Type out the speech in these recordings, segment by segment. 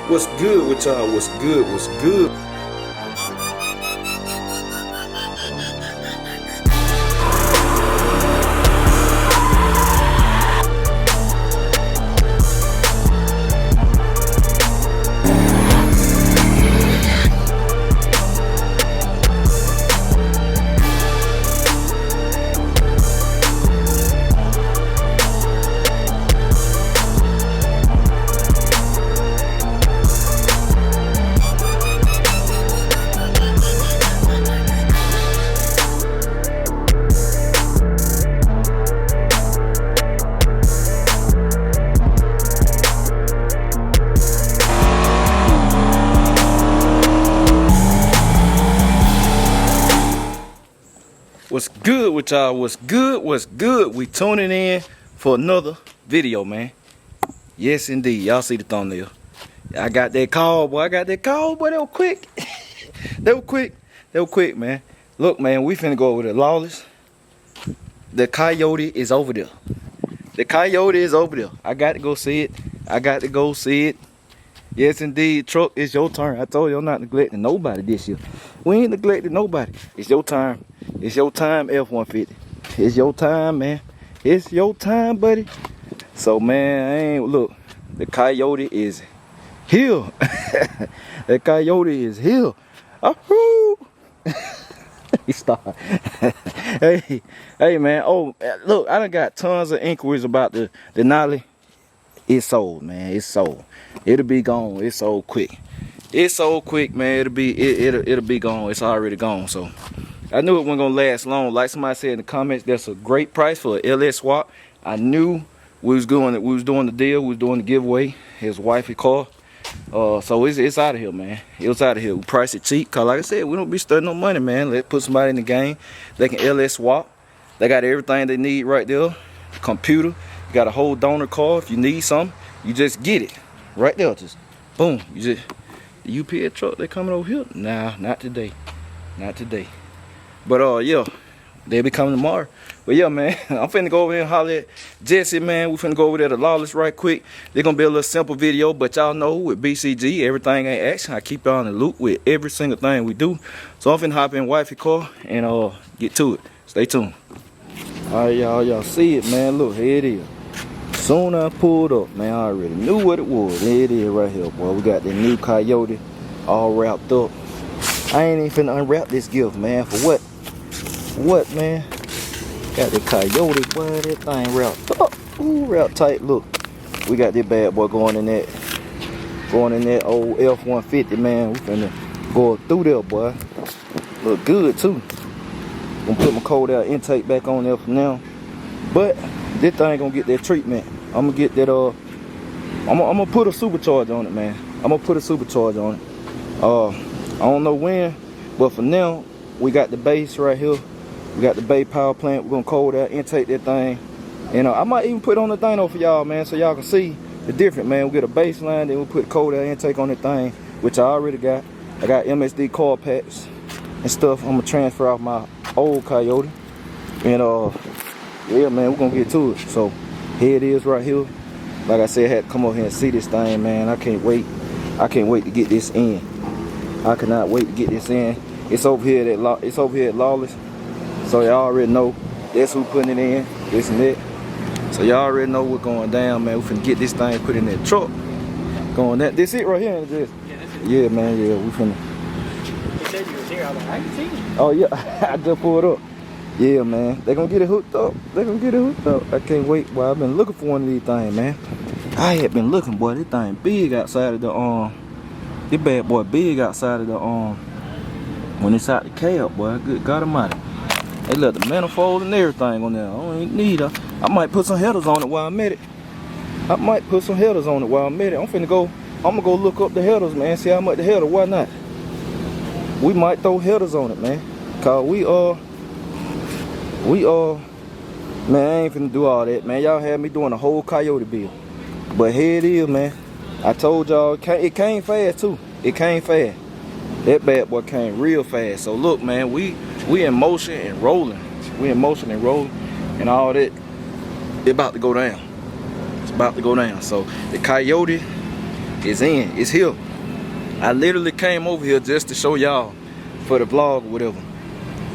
What's good with y'all? What's good? What's good? What's good with y'all? What's good? What's good? We tuning in for another video, man. Yes, indeed. Y'all see the thumbnail. I got that call, boy. They were quick. They were quick, man. Look, man, we finna go over the Lawless. The Coyote is over there. The Coyote is over there. I got to go see it. Yes, indeed. Truck, it's your turn. I told you I'm not neglecting nobody this year. We ain't neglecting nobody. It's your time. It's your time, F150. It's your time, man. It's your time, buddy. So, man, look. The Coyote is here. The Coyote is here. Oh, he started. hey, man. Oh, look, I done got tons of inquiries about the Nolly. It's sold, man. It's sold. It'll be gone. It's sold quick. It's sold quick, man. It'll be gone. It's already gone. So I knew it wasn't gonna last long. Like somebody said in the comments, that's a great price for an LS swap. I knew we was doing the deal. We was doing the giveaway. His wifey car. So it's out of here, man. It was out of here. We priced it cheap. Cause like I said, we don't be studying no money, man. Let's put somebody in the game. They can LS swap. They got everything they need right there. Computer. You got a whole donor card. If you need something, you just get it. Right there. Just boom. You just the UPS truck, they coming over here. Nah, not today. Not today. But yeah, they'll be coming tomorrow. But yeah, man, I'm finna go over here and holler at Jesse, man. We finna go over there to Lawless right quick. They're gonna be a little simple video, but y'all know with BCG, everything ain't action. I keep y'all in the loop with every single thing we do. So I'm finna hop in wifey car and get to it. Stay tuned. Alright, y'all see it, man. Look, here it is. Soon I pulled up, man, I already knew what it was. There it is right here, boy. We got the new Coyote all wrapped up. I ain't even finna unwrap this gift, man. For what? What, man? Got the Coyote, boy. That thing wrapped up. Ooh, wrapped tight. Look, we got this bad boy going in that old F150, man. We finna go through there, boy. Look good too. Gonna put my cold air intake back on there for now. But this thing gonna get that treatment. I'm gonna get that I'm gonna put a supercharge on it, man. I'm gonna put a supercharge on it. I don't know when, but for now we got the base right here. We got the bay power plant. We're gonna cold air intake that thing. And I might even put on the dyno for y'all, man, so y'all can see the difference, man. We get a baseline, then we put cold air intake on the thing, which I already got. I got MSD car packs and stuff. I'm gonna transfer off my old Coyote. And yeah, man, we're gonna get to it. So here it is right here. Like I said, I had to come over here and see this thing, man. I can't wait to get this in. I cannot wait to get this in. It's over here at Lawless. So y'all already know that's who putting it in, this and that. So y'all already know what's going down, man. We finna get this thing put in that truck. Going that. This it right here, ain't this? Yeah, that's it. Yeah, man, yeah, we finna. He said you was here. I was like, I can see you. Oh yeah, I just pulled up. Yeah, man, they gonna get it hooked up. I can't wait, boy. I've been looking for one of these things, man. I had been looking, boy. This thing big outside of the this bad boy big outside of the when it's out the cab, boy. Good God Almighty. They left the manifold and everything on there. I don't even need it. I might put some headers on it while I'm at it. I'm gonna go look up the headers, man. See how much the header. Why not? We might throw headers on it, man. Cause man, I ain't finna do all that, man. Y'all had me doing a whole Coyote build. But here it is, man. I told y'all, it came fast too. It came fast. That bad boy came real fast. So look, man, we in motion and rolling. And all that. It's about to go down. So the Coyote It's in. It's here. I literally came over here just to show y'all for the vlog or whatever.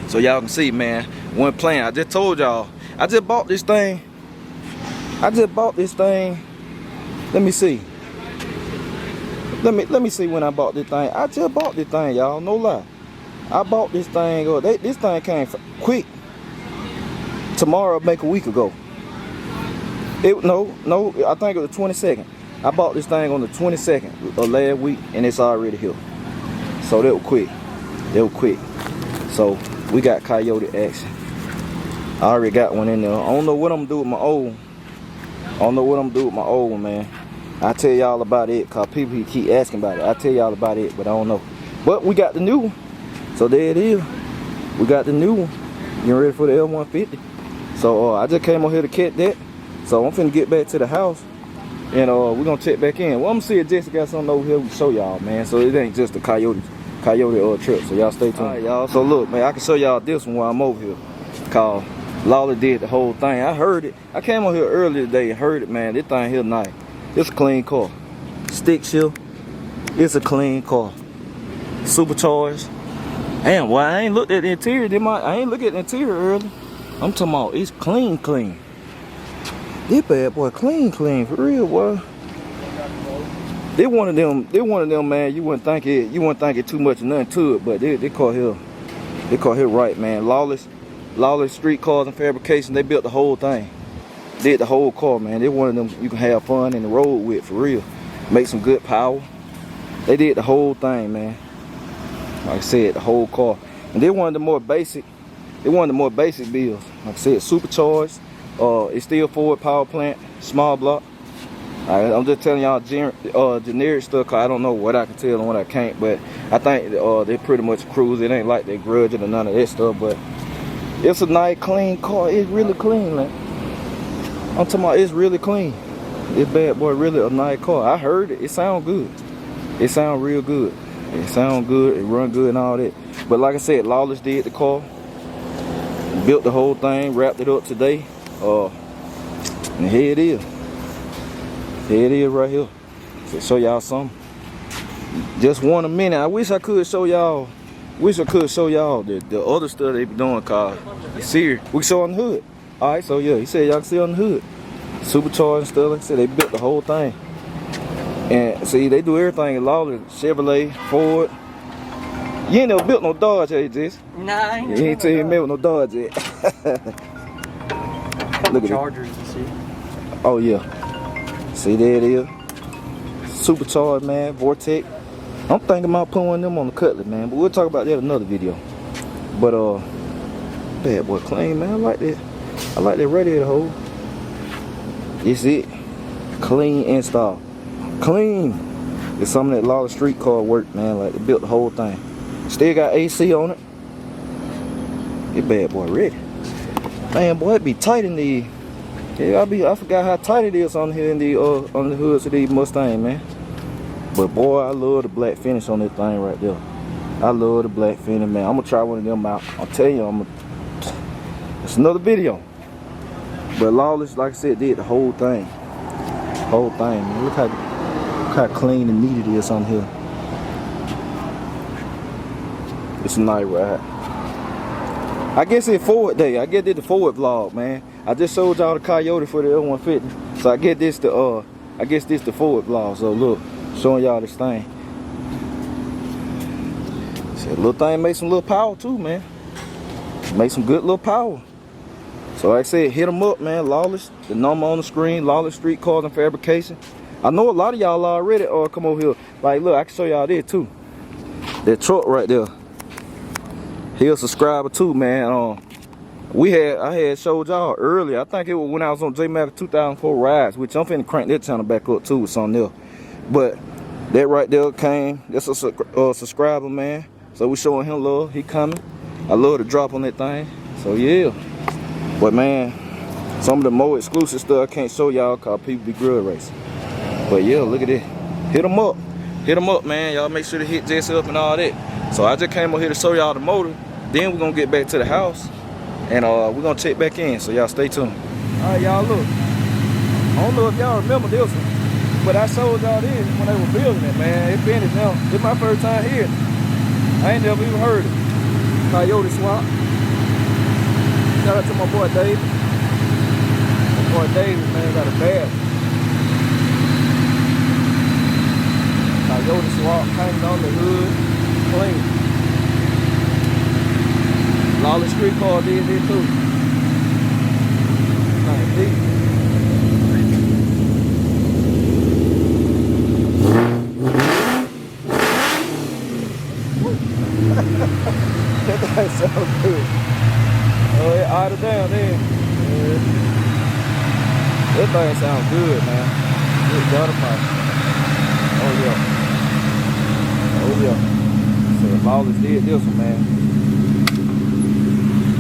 So y'all can see, man. One playing. I just told y'all. I just bought this thing. Let me see. Let me see when I bought this thing. I just bought this thing, y'all. No lie. I bought this thing. This thing came quick. Tomorrow make a week ago. No. I think it was the 22nd. I bought this thing on the 22nd of last week, and it's already here. So that was quick. So we got Coyote action. I already got one in there. I don't know what I'm gonna do with my old. One, man. I tell y'all about it, cause people keep asking about it. I tell y'all about it, but I don't know. But we got the new one. So there it is. We got the new one. You ready for the F150? So I just came over here to catch that. So I'm finna get back to the house. And we're gonna check back in. Well, I'm gonna see if Jesse got something over here to show y'all, man. So it ain't just a Coyote trip. So y'all stay tuned. Alright, y'all. So look, man, I can show y'all this one while I'm over here. Cause Lawler did the whole thing. I heard it. I came over here earlier today and heard it, man. This thing here nice. It's a clean car. Stick shift. It's a clean car. Supercharged. Damn, well, I ain't looked at the interior. I ain't looked at the interior earlier. I'm talking about it's clean. This bad boy clean for real, boy. They one of them, man. You wouldn't think it too much of nothing to it, but they call here right, man. Lawless Street Cars and Fabrication. They built the whole thing. Did the whole car, man. They one of them you can have fun in the road with, for real. Make some good power. They did the whole thing, man. Like I said, the whole car. And they one of the more basic. builds. Like I said, supercharged. It's still Ford power plant, small block. I'm just telling y'all generic stuff, cause I don't know what I can tell and what I can't, but I think they pretty much cruise. It ain't like they grudge it or none of that stuff, but it's a nice clean car. It's really clean, man. I'm talking about it's really clean. This bad boy really a nice car. I heard it. It sound good. It sound real good. It sound good. It run good and all that. But like I said, Lawless did the car. Built the whole thing. Wrapped it up today. And here it is. Here it is right here. So show y'all something. Just one a minute. I wish I could show y'all. The other stuff they be doing, cause it's serious. We show on the hood. Alright, so yeah, he said y'all can see on the hood. Supercharged and stuff. Like I said, they built the whole thing. And see, they do everything in Lawless, Chevrolet, Ford. You ain't never built no Dodge, have you, Jess? Nah, you ain't tell me with no Dodge yet. Look at Chargers, you see. Oh yeah. See, there it is. Supercharged, man. Vortex. I'm thinking about putting one of them on the Cutlass, man. But we'll talk about that in another video. But bad boy clean, man. I like that. I like that radiator hole. It's it. Clean install. Clean. It's some of that Lawless Street car work, man. Like they built the whole thing. Still got AC on it. This bad boy ready. Man, boy, it be tight in the. Yeah, I forgot how tight it is on here in the on the hoods of these Mustang, man. But boy, I love the black finish on this thing right there. I love the black finish, man. I'm gonna try one of them out. I'll tell you, it's another video. But Lawless, like I said, did the whole thing. Man. Look how clean and neat it is on here. It's a nice ride. I guess it's Ford day. I guess it's the Ford vlog, man. I just showed y'all the Coyote for the F150. So I guess this the Ford vlog. So look, showing y'all this thing. See, the little thing make some little power too, man. Make some good little power. So like I said, hit them up, man. Lawless, the number on the screen, Lawless Street Cars and Fabrication. I know a lot of y'all already come over here. Like, look, I can show y'all this too. That truck right there. He a subscriber too, man. I had showed y'all earlier. I think it was when I was on J-Mac 2004 rides, which I'm finna crank that channel back up too with something else. But that right there came. That's a subscriber, man. So we showing him love. He coming. I love to drop on that thing. So yeah. But man, some of the more exclusive stuff I can't show y'all cause people be grudge racing. But yeah, look at it. Hit them up. Hit them up, man. Y'all make sure to hit Jesse up and all that. So I just came over here to show y'all the motor. Then we're gonna get back to the house. And we're gonna check back in. So y'all stay tuned. Alright, y'all, look. I don't know if y'all remember this one. But I sold y'all this when they were building it, man. It's finished now. It's my first time here. I ain't never even heard it. Coyote swap. Shout out to my boy Dave. My boy David, man, got a bad Coyote swap, painted on the hood, clean. Lawless Street Car did it too. Nice deep. That sounds good. Oh, it idle down there. Yeah. That thing sounds good, man. Good God almighty. Oh yeah. Oh yeah. So Lawless did this one, man.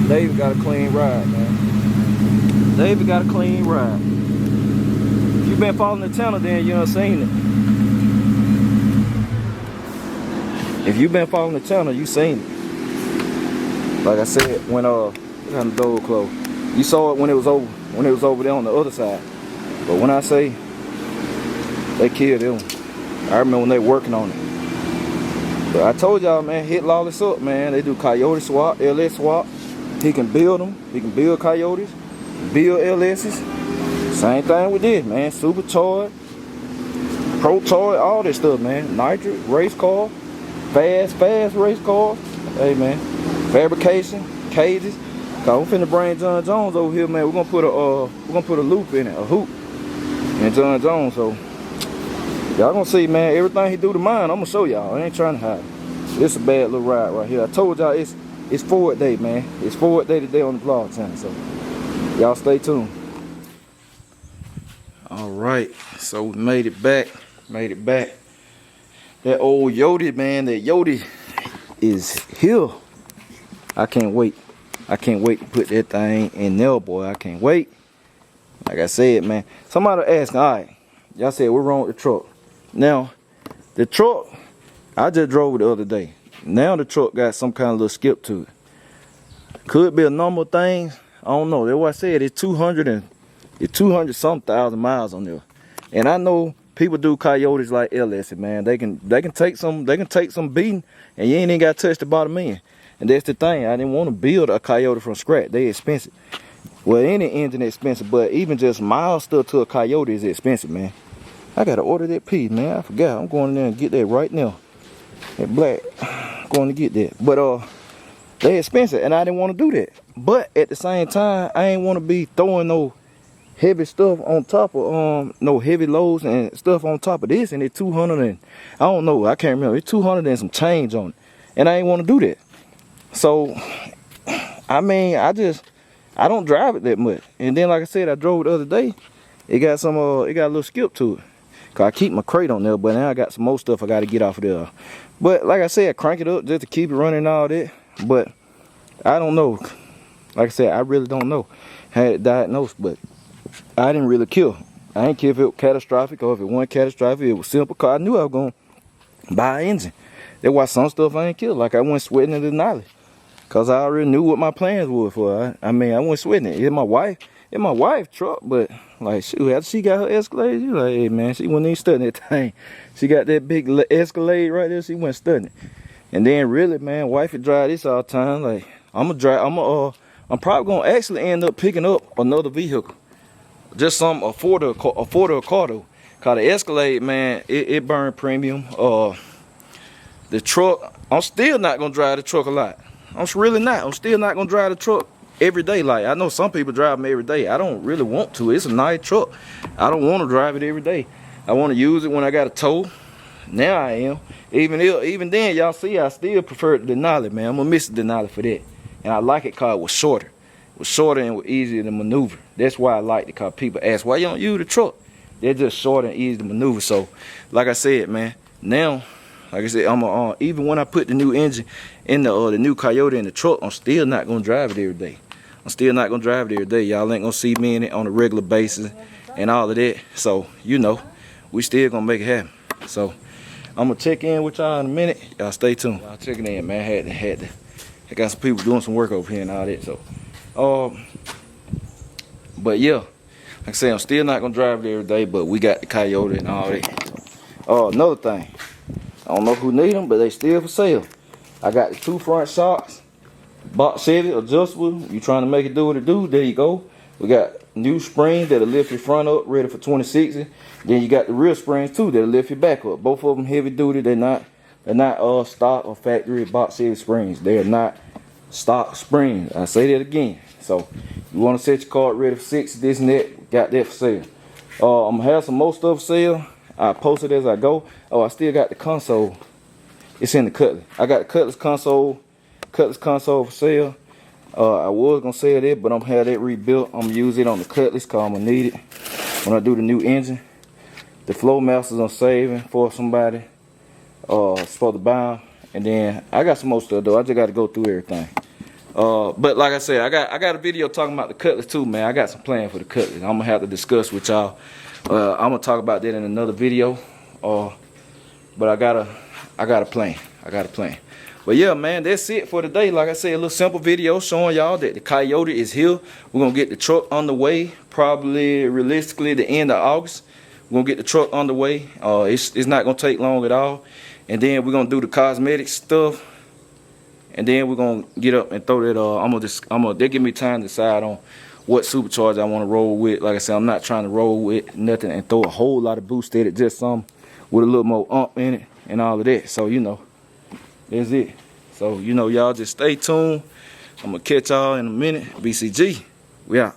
David got a clean ride, man. David got a clean ride. If you've been following the channel, then you done seen it. If you've been following the channel, you seen it. Like I said, when the door closed, you saw it when it was over there on the other side. But when I say they killed them, I remember when they working on it. But I told y'all, man, hit Lawless up, man. They do Coyote swap, LS swap. He can build them. He can build Coyotes, build LS's. Same thing with this, man. Supercharged, Protoid, all this stuff, man. Nitric, race car, fast race cars. Hey, man. Fabrication, cages. Cause I'm finna bring John Jones over here, man. We're gonna put a loop in it, a hoop, and John Jones. So y'all gonna see, man. Everything he do to mine, I'm gonna show y'all. I ain't trying to hide it. This is a bad little ride right here. I told y'all it's Ford Day, man. It's Ford Day today on the vlog channel. So y'all stay tuned. All right, so we made it back. That old Coyote, man. That Coyote is here. I can't wait. I can't wait to put that thing in there, boy. I can't wait. Like I said, man. Somebody asked, all right, y'all said, what's wrong with the truck? Now, the truck, I just drove it the other day. Now the truck got some kind of little skip to it. Could be a number of things. I don't know. That's what I said. It's 200 some thousand miles on there. And I know people do Coyotes like LS, man. They can take some beating, and you ain't even got to touch the bottom end. And that's the thing. I didn't want to build a Coyote from scratch. They expensive. Well, any engine is expensive, but even just mild stuff to a Coyote is expensive, man. I gotta order that piece, man. I forgot. I'm going in there and get that right now. That black. I'm going to get that. But they expensive, and I didn't want to do that. But at the same time, I ain't want to be throwing no heavy stuff on top of no heavy loads and stuff on top of this, and it's 200 and I don't know. I can't remember. It's 200 and some change on it, and I ain't want to do that. So, I mean, I don't drive it that much. And then, like I said, I drove it the other day. It got a little skip to it. Cause I keep my crate on there, but now I got some more stuff I got to get off of there. But like I said, crank it up just to keep it running and all that. But I don't know. Like I said, I really don't know. I had it diagnosed, but I didn't really kill. I didn't care if it was catastrophic or if it wasn't catastrophic. It was simple. Cause I knew I was gonna buy an engine. That's why some stuff I ain't killed. Like I went sweating in the Denali. Cause I already knew what my plans were for. I mean, I wasn't sweating it. It's my wife's truck, but like shoot, after she got her Escalade, she like, hey man, she wasn't even studying that thing. She got that big Escalade right there. She went studying it. And then really, man, wife would drive this all the time. Like I'm probably gonna actually end up picking up another vehicle, just some a Ford or a car though. Cause the Escalade, man, it burned premium. The truck, I'm still not gonna drive the truck a lot. I'm really not. I'm still not gonna drive the truck every day. Like I know some people drive them every day. I don't really want to. It's a nice truck. I don't want to drive it every day. I want to use it when I got a tow. Now I am. Even then, y'all see, I still prefer the Denali, man. I'm gonna miss the Denali for that. And I like it cause it was shorter. It was shorter and it was easier to maneuver. That's why I like it. Cause people ask why you don't use the truck. They're just short and easy to maneuver. So, like I said, man, now. Like I said, even when I put the new engine in the new Coyote in the truck, I'm still not gonna drive it every day. I'm still not gonna drive it every day. Y'all ain't gonna see me in it on a regular basis and all of that. So you know, we still gonna make it happen. So I'm gonna check in with y'all in a minute. Y'all stay tuned. Y'all checking in, man. I got some people doing some work over here and all that. So, but yeah, Like I say, I'm still not gonna drive it every day, but we got the Coyote and all that. Another thing, I don't know who need them, but they still for sale. I got the 2 front shocks, box heavy, adjustable. You trying to make it do what it do? There you go. We got new springs that'll lift your front up, ready for 2060. Then you got the rear springs too that'll lift your back up. Both of them heavy duty. They're not stock or factory box heavy springs. They're not stock springs. I say that again. So you want to set your car ready for 60, this and that. Got that for sale. I'm gonna have some more stuff for sale. I post it as I go. I still got the console. It's in the Cutlass. I got the Cutlass console for sale. I was gonna sell that, but I'm gonna have that rebuilt. I'm gonna use it on the Cutlass cause I'm gonna need it when I do the new engine. The flow masters I'm saving for somebody. Supposed to buy them. And then I got some more stuff though. I just gotta go through everything. But like I said, I got a video talking about the Cutlass too, man. I got some plans for the Cutlass. I'm gonna have to discuss with y'all. I'm gonna talk about that in another video. But I got a plan. But yeah, man, that's it for today. Like I said, a little simple video showing y'all that the Coyote is here. We're gonna get the truck on the way, probably realistically the end of August. We're gonna get the truck on the way. It's not gonna take long at all. And then we're gonna do the cosmetic stuff. And then we're gonna get up and throw that. They give me time to decide on what supercharger I want to roll with. Like I said, I'm not trying to roll with nothing and throw a whole lot of boost at it. Just some with a little more ump in it and all of that. So you know, that's it. So you know, y'all just stay tuned. I'm gonna catch y'all in a minute. BCG, we out.